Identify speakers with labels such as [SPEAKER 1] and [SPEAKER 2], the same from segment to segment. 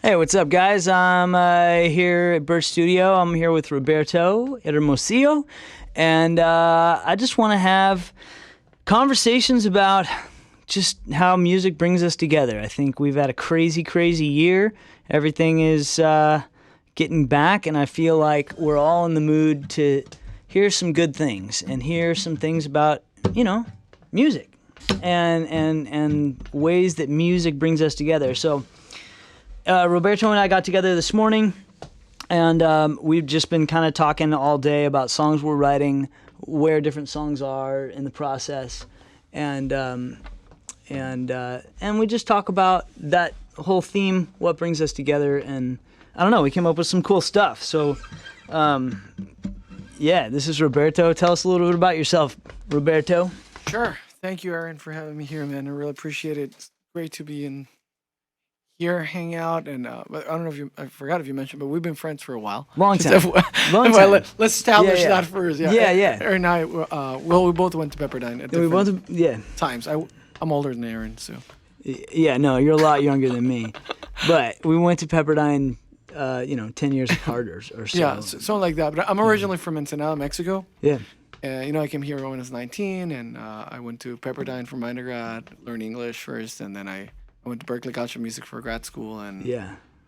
[SPEAKER 1] Hey, what's up, guys? I'm here at Burch Studio. I'm here with Roberto at Hermosillo, and I just want to have conversations about just how music brings us together. I think we've had a crazy, crazy year. Everything is getting back, and I feel like we're all in the mood to hear some good things and hear some things about, music and ways that music brings us together. So Roberto and I got together this morning, and we've just been kind of talking all day about songs we're writing, where different songs are in the process, and we just talk about that whole theme, what brings us together, and I don't know, we came up with some cool stuff. So, this is Roberto. Tell us a little bit about yourself, Roberto.
[SPEAKER 2] Sure. Thank you, Aaron, for having me here, man. I really appreciate it. It's great to be in here, hang out, and but I don't know I forgot if you mentioned, but we've been friends for a while.
[SPEAKER 1] Long time.
[SPEAKER 2] Long time. Let's establish that first.
[SPEAKER 1] Yeah.
[SPEAKER 2] Aaron and I, we both went to Pepperdine at different times. I'm older than Aaron, so.
[SPEAKER 1] Yeah, no, you're a lot younger than me, but we went to Pepperdine, 10 years apart or so.
[SPEAKER 2] Yeah, something like that. But I'm originally from Ensenada, Mexico.
[SPEAKER 1] Yeah.
[SPEAKER 2] I came here when I was 19, and I went to Pepperdine for my undergrad, learned English first, and then I went to Berkeley College of Music for grad school, and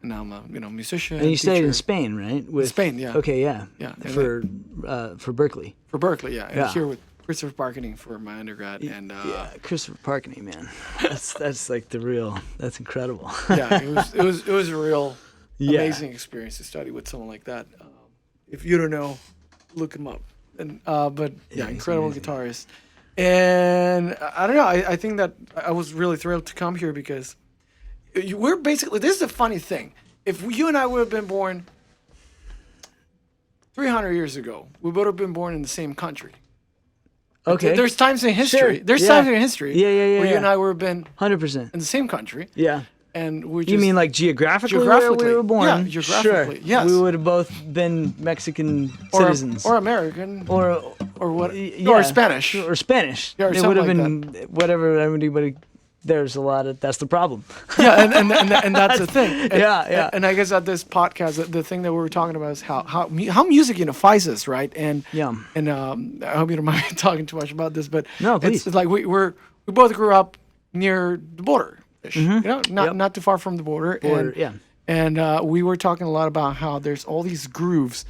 [SPEAKER 2] now I'm a musician.
[SPEAKER 1] And you stayed in Spain, right?
[SPEAKER 2] Spain, yeah.
[SPEAKER 1] Okay, yeah. For Berkeley.
[SPEAKER 2] For Berkeley, yeah. And here with Christopher Parkening for my undergrad, and
[SPEAKER 1] Christopher Parkening, man, that's like that's incredible.
[SPEAKER 2] Yeah, it was a real amazing experience to study with someone like that. If you don't know, look him up. And incredible guitarist. And I don't know. I think that I was really thrilled to come here because we're basically. This is a funny thing. If you and I would have been born 300 years ago, we would have been born in the same country.
[SPEAKER 1] Okay.
[SPEAKER 2] There's times in history.
[SPEAKER 1] Sure.
[SPEAKER 2] There's times in history.
[SPEAKER 1] Where
[SPEAKER 2] you and I would have been
[SPEAKER 1] 100%
[SPEAKER 2] in the same country.
[SPEAKER 1] Yeah.
[SPEAKER 2] And we just,
[SPEAKER 1] you mean like geographically where we were born?
[SPEAKER 2] Yeah, geographically.
[SPEAKER 1] Sure.
[SPEAKER 2] Yes.
[SPEAKER 1] We would have both been Mexican citizens.
[SPEAKER 2] Or American.
[SPEAKER 1] Or
[SPEAKER 2] what? Or Spanish.
[SPEAKER 1] Or Spanish.
[SPEAKER 2] Yeah, or
[SPEAKER 1] it would have been
[SPEAKER 2] that.
[SPEAKER 1] Whatever anybody. There's a lot of. That's the problem.
[SPEAKER 2] Yeah, and that's the thing. And,
[SPEAKER 1] yeah.
[SPEAKER 2] And I guess at this podcast, the thing that we were talking about is how music unifies us, right? And And I hope you don't mind me talking too much about this, but
[SPEAKER 1] no, please.
[SPEAKER 2] It's like we both grew up near the border. Not too far from the border. And we were talking a lot about how there's all these grooves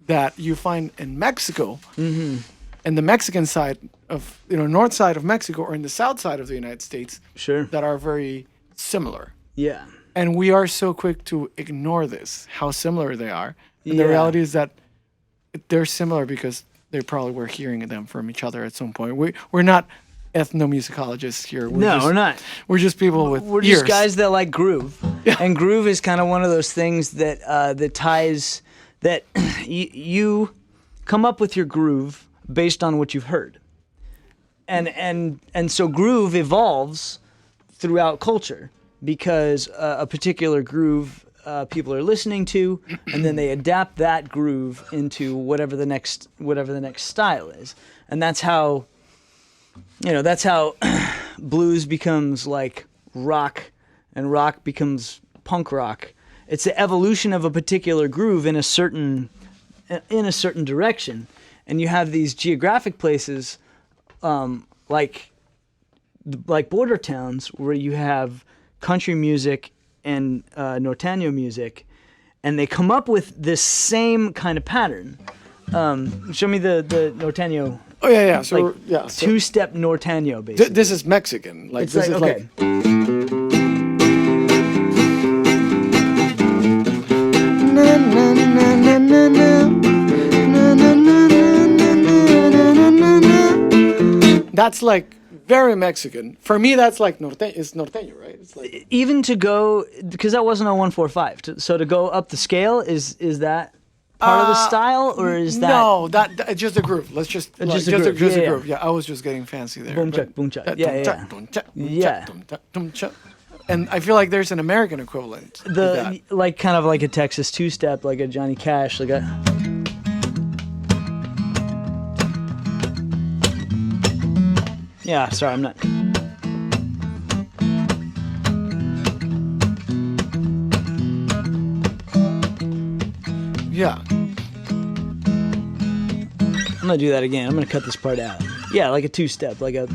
[SPEAKER 2] that you find in Mexico, and the Mexican side of north side of Mexico, or in the south side of the United States, that are very similar.
[SPEAKER 1] Yeah.
[SPEAKER 2] And we are so quick to ignore this, how similar they are. And the reality is that they're similar because they probably were hearing them from each other at some point. We're not ethnomusicologists here.
[SPEAKER 1] We're not.
[SPEAKER 2] We're just people with
[SPEAKER 1] We're
[SPEAKER 2] ears.
[SPEAKER 1] just guys that like groove.
[SPEAKER 2] Yeah.
[SPEAKER 1] And groove is kind of one of those things that that ties that you come up with your groove based on what you've heard. And so groove evolves throughout culture because a particular groove people are listening to, and then they adapt that groove into whatever the next style is. And that's how blues becomes like rock, and rock becomes punk rock. It's the evolution of a particular groove in a certain direction, and you have these geographic places, like border towns where you have country music and norteño music, and they come up with this same kind of pattern. Show me the norteño.
[SPEAKER 2] Oh yeah. So
[SPEAKER 1] two-step norteño, basically.
[SPEAKER 2] This is Mexican. Like
[SPEAKER 1] it's
[SPEAKER 2] this is
[SPEAKER 1] okay.
[SPEAKER 2] That's like very Mexican. For me, that's like norteño, right? It's like
[SPEAKER 1] even to go, because that wasn't a 1-4-5. So to go up the scale is that part of the style, or is that?
[SPEAKER 2] No, that just a groove. Let's just a groove. Yeah, I was just getting fancy there.
[SPEAKER 1] Boom chuck, boom chuck. Yeah.
[SPEAKER 2] And I feel like there's an American equivalent. To that.
[SPEAKER 1] Like kind of like a Texas two-step, like a Johnny Cash, like a. Yeah, sorry, I'm not.
[SPEAKER 2] Yeah.
[SPEAKER 1] I'm gonna do that again. I'm gonna cut this part out. Yeah, like a two-step, like a.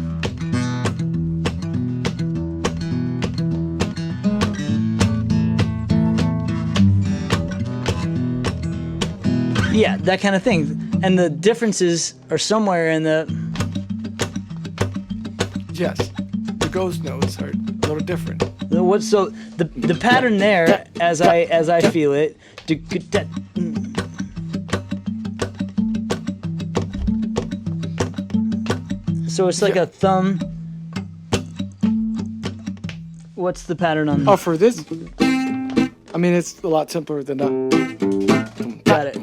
[SPEAKER 1] Yeah, that kind of thing. And the differences are somewhere in the.
[SPEAKER 2] Yes. The ghost notes are a little different.
[SPEAKER 1] So the pattern there, as I feel it. So it's like a thumb. What's the pattern on?
[SPEAKER 2] Oh, for this? I mean, it's a lot simpler than that.
[SPEAKER 1] Got it.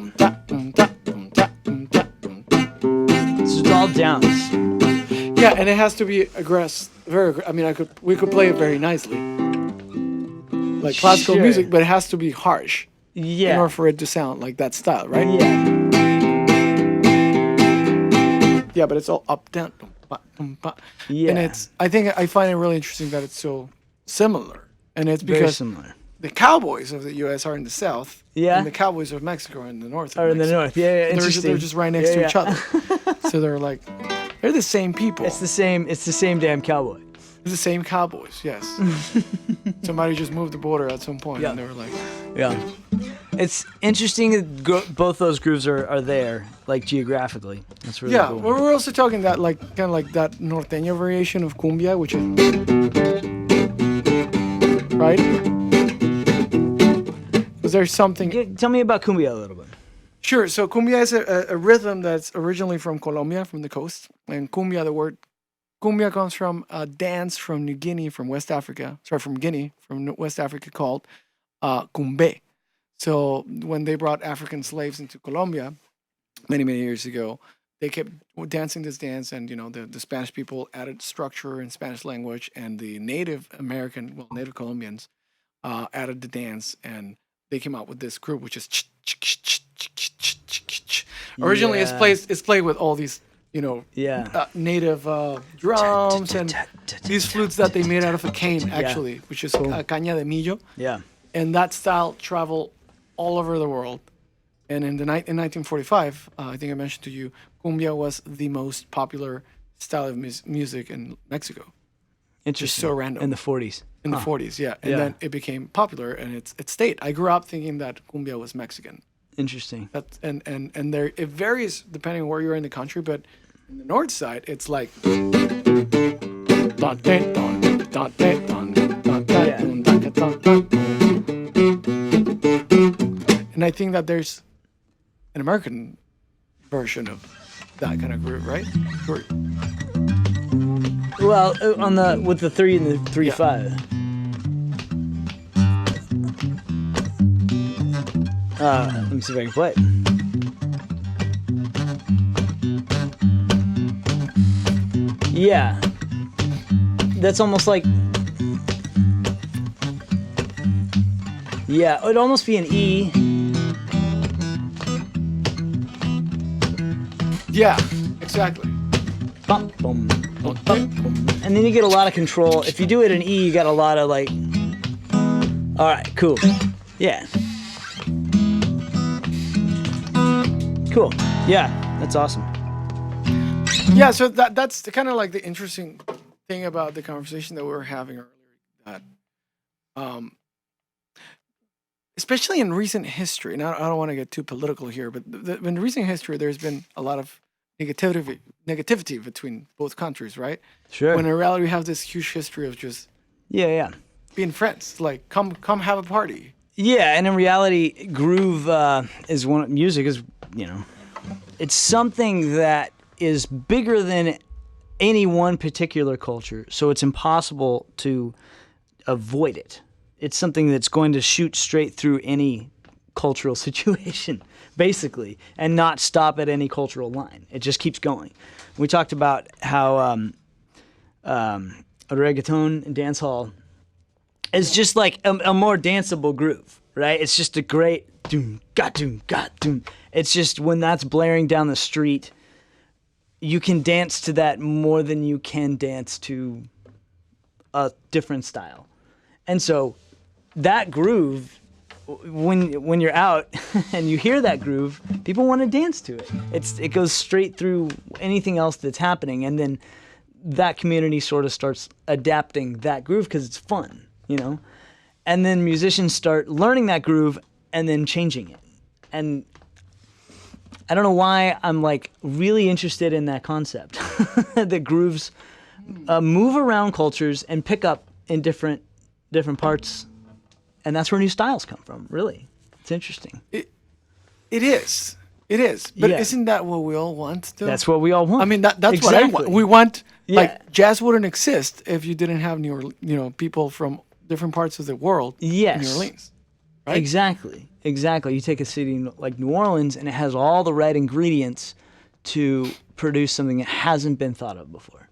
[SPEAKER 1] So it's all downs.
[SPEAKER 2] Yeah, and it has to be aggressive. I mean, we could play it very nicely, like classical music, but it has to be harsh.
[SPEAKER 1] Yeah.
[SPEAKER 2] In order for it to sound like that style, right?
[SPEAKER 1] Yeah.
[SPEAKER 2] Yeah, but it's all up down.
[SPEAKER 1] Yeah.
[SPEAKER 2] And I find it really interesting that it's so similar, and it's because
[SPEAKER 1] very similar.
[SPEAKER 2] The cowboys of the U.S. are in the south, and the cowboys of Mexico are in the north.
[SPEAKER 1] Are in the north, yeah, interesting.
[SPEAKER 2] They're just right next to each other, so they're the same people.
[SPEAKER 1] It's the same damn cowboy.
[SPEAKER 2] It's the same cowboys, yes. Somebody just moved the border at some point, and they were like,
[SPEAKER 1] yeah. It's interesting that both those grooves are there, like geographically. That's really cool.
[SPEAKER 2] Yeah, we're also talking that kind of like that norteño variation of cumbia, which is right. Was there something?
[SPEAKER 1] Tell me about cumbia a little bit.
[SPEAKER 2] Sure. So cumbia is a rhythm that's originally from Colombia, from the coast, and cumbia, the word cumbia comes from a dance from New Guinea, from West Africa. Sorry, from Guinea, from West Africa, called cumbe. So when they brought African slaves into Colombia many, many years ago, they kept dancing this dance, and the Spanish people added structure in Spanish language, and the Native Colombians added the dance, and they came out with this group, which is originally it's played with all these native drums and these flutes that they made out of a cane, actually, which is caña de millo.
[SPEAKER 1] Yeah,
[SPEAKER 2] and that style traveled all over the world. And in 1945, I think I mentioned to you, cumbia was the most popular style of music in Mexico.
[SPEAKER 1] Interesting.
[SPEAKER 2] Just so random.
[SPEAKER 1] In the 40s.
[SPEAKER 2] In the 40s, yeah. And then it became popular, and it stayed. I grew up thinking that cumbia was Mexican.
[SPEAKER 1] Interesting.
[SPEAKER 2] And there it varies depending on where you're in the country, but in the north side, it's like. And I think that there's an American version of that kind of groove, right?
[SPEAKER 1] Well, with the 3 and the 3/5. Let me see if I can play it. Yeah, that's almost like. Yeah, it'd almost be an E.
[SPEAKER 2] Yeah, exactly.
[SPEAKER 1] Bum, bum, bum, bum, bum. And then you get a lot of control. If you do it in E, you got a lot of like. All right, cool. Yeah. Cool. Yeah, that's awesome.
[SPEAKER 2] Yeah, so that's kind of like the interesting thing about the conversation that we were having earlier. That, especially in recent history, and I don't want to get too political here, but in recent history, there's been a lot of negativity between both countries, right?
[SPEAKER 1] Sure.
[SPEAKER 2] When in reality, we have this huge history of just being friends. Like, come have a party.
[SPEAKER 1] Yeah, and in reality, groove music is, it's something that is bigger than any one particular culture, so it's impossible to avoid it. It's something that's going to shoot straight through any cultural situation, basically, and not stop at any cultural line. It just keeps going. We talked about how reggaeton and dancehall is just like a more danceable groove, right? It's just a great doom, ga doom, ga doom. It's just when that's blaring down the street, you can dance to that more than you can dance to a different style. And so that groove when you're out and you hear that groove, people want to dance to it. It goes straight through anything else that's happening, and then that community sort of starts adapting that groove because it's fun, you know? And then musicians start learning that groove and then changing it. And I don't know why I'm like really interested in that concept. The grooves move around cultures and pick up in different parts, and that's where new styles come from. Really, it's interesting.
[SPEAKER 2] It is. But isn't that what we all want? Though?
[SPEAKER 1] That's what we all want.
[SPEAKER 2] I mean, that's
[SPEAKER 1] exactly.
[SPEAKER 2] what I want. We want like jazz wouldn't exist if you didn't have people from different parts of the world.
[SPEAKER 1] Yes.
[SPEAKER 2] In New Orleans. Right?
[SPEAKER 1] Exactly. You take a city like New Orleans, and it has all the right ingredients to produce something that hasn't been thought of before.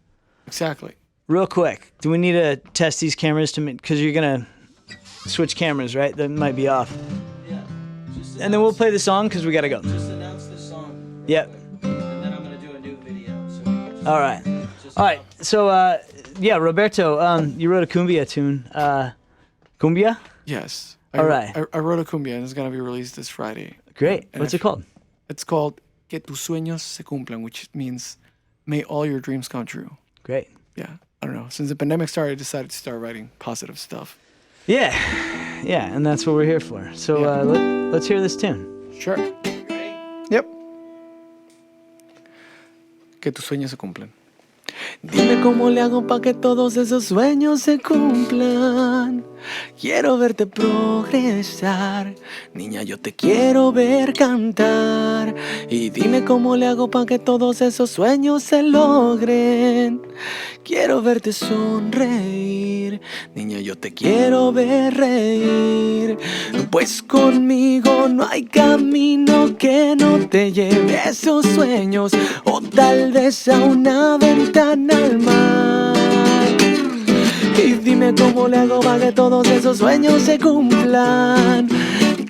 [SPEAKER 2] Exactly.
[SPEAKER 1] Real quick, do we need to test these cameras because you're gonna switch cameras, right? That might be off.
[SPEAKER 3] Yeah.
[SPEAKER 1] And then we'll play the song because we gotta go.
[SPEAKER 3] Just announce the song.
[SPEAKER 1] Yep.
[SPEAKER 3] And then I'm gonna do a new video. So
[SPEAKER 1] all right. So Roberto, you wrote a cumbia tune. Cumbia?
[SPEAKER 2] Yes.
[SPEAKER 1] All right.
[SPEAKER 2] I wrote a cumbia, and it's gonna be released this Friday.
[SPEAKER 1] Great.
[SPEAKER 2] And
[SPEAKER 1] What's it called?
[SPEAKER 2] It's called "Que tus sueños se cumplan," which means "May all your dreams come true."
[SPEAKER 1] Great.
[SPEAKER 2] Yeah. I don't know. Since the pandemic started, I decided to start writing positive stuff.
[SPEAKER 1] Yeah, and that's what we're here for. So let's hear this tune.
[SPEAKER 2] Sure.
[SPEAKER 3] ready?
[SPEAKER 2] Yep. Que tus sueños se cumplan. Dime cómo le hago pa' que todos esos sueños se cumplan. Quiero verte progresar. Niña, yo te quiero ver cantar. Y dime cómo le hago pa' que todos esos sueños se logren. Quiero verte sonreír. Niña, yo te quiero ver reír. Pues conmigo no hay camino que no te lleve a esos sueños. O tal vez a una ventana al mar. Y dime cómo le hago para que todos esos sueños se cumplan.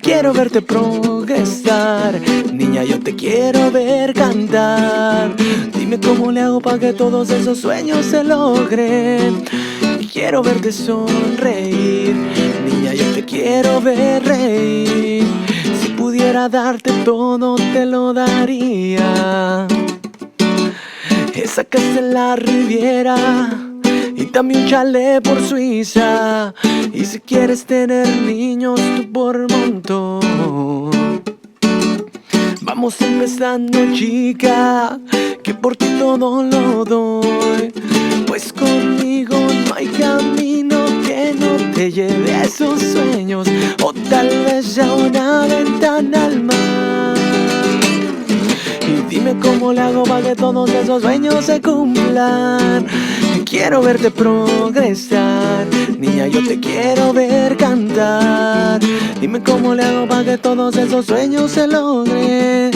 [SPEAKER 2] Quiero verte progresar. Niña, yo te quiero ver cantar. Dime cómo le hago para que todos esos sueños se logren. Quiero verte sonreír. Niña, yo te quiero ver reír. Si pudiera darte todo, te lo daría. Esa casa en la Riviera y también un chalet por Suiza. Y si quieres tener niños, tú por montón. Vamos empezando, chica, que por ti todo lo doy. Pues conmigo no hay camino que no te lleve a esos sueños. O tal vez a una ventana al mar. Y dime cómo le hago para que todos esos sueños se cumplan. Quiero verte progresar. Niña, yo te quiero ver cantar. Dime cómo le hago para que todos esos sueños se logren.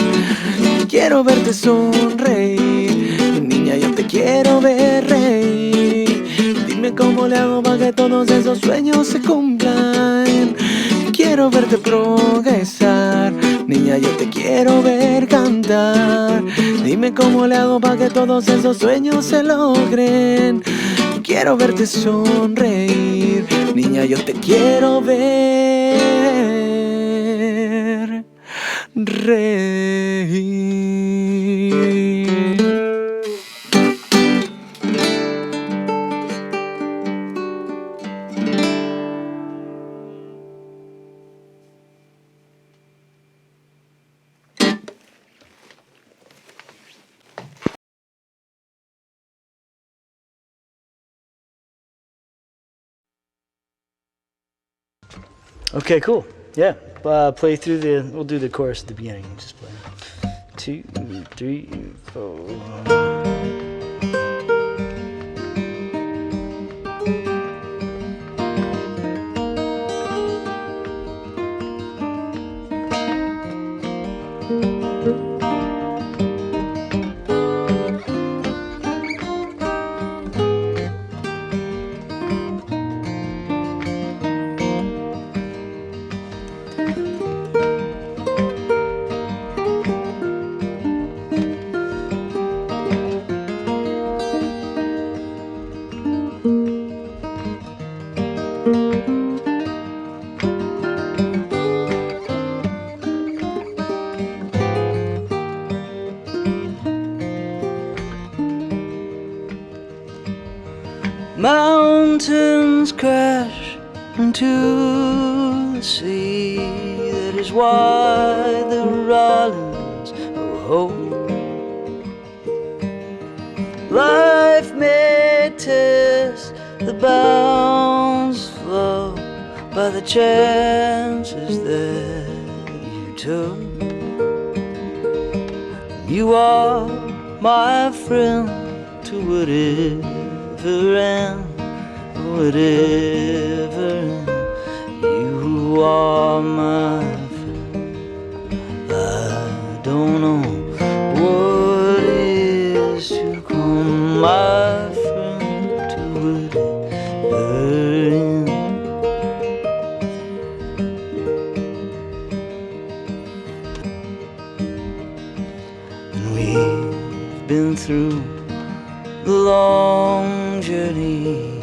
[SPEAKER 2] Quiero verte sonreír. Niña, yo te quiero ver reír. Dime cómo le hago para que todos esos sueños se cumplan. Quiero verte progresar. Niña, yo te quiero ver cantar. Dime cómo le hago para que todos esos sueños se logren. Quiero verte sonreír. Niña, yo te quiero ver reír.
[SPEAKER 1] Okay, cool. Yeah. Play through we'll do the chorus at the beginning. Just play. 2, 3, 4. into the sea. That is why the Rollins are home. Life may test the bounds flow by the chances that you took. You are my friend to whatever and whatever. You are my friend. I don't know what is to come, my friend, to whatever end. And we've been through the long journey.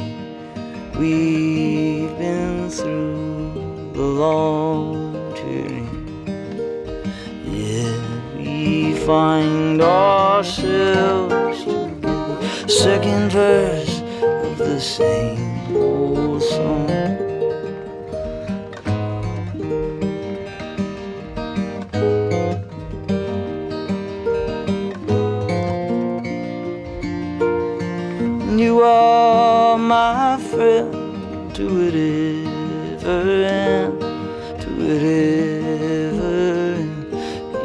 [SPEAKER 1] We've been through the long journey. Yet we find ourselves together. Second verse of the same old song. You are my friend to whatever and to whatever.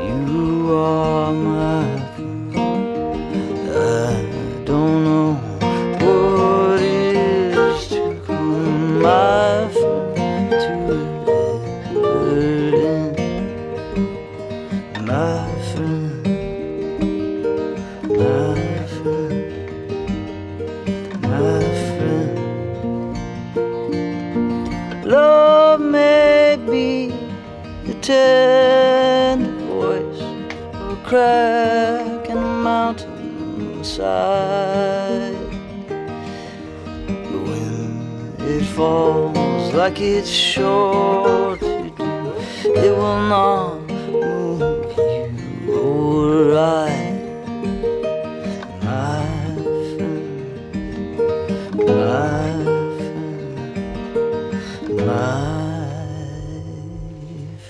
[SPEAKER 1] You are my friend. I don't know what is to come, my friend, to whatever end. My friend, my friend. My friend, love may be a tender voice or a crack in a mountainside, but when it falls like it's sure to do, it will not move you or I. My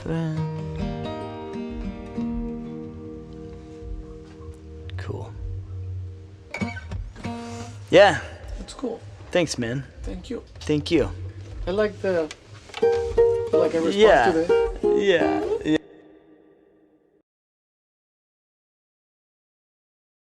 [SPEAKER 1] friend. Cool. Yeah.
[SPEAKER 2] That's cool.
[SPEAKER 1] Thanks, man.
[SPEAKER 2] Thank you.
[SPEAKER 1] Thank you.
[SPEAKER 2] I like a response
[SPEAKER 1] Yeah.
[SPEAKER 2] to the...
[SPEAKER 1] Yeah.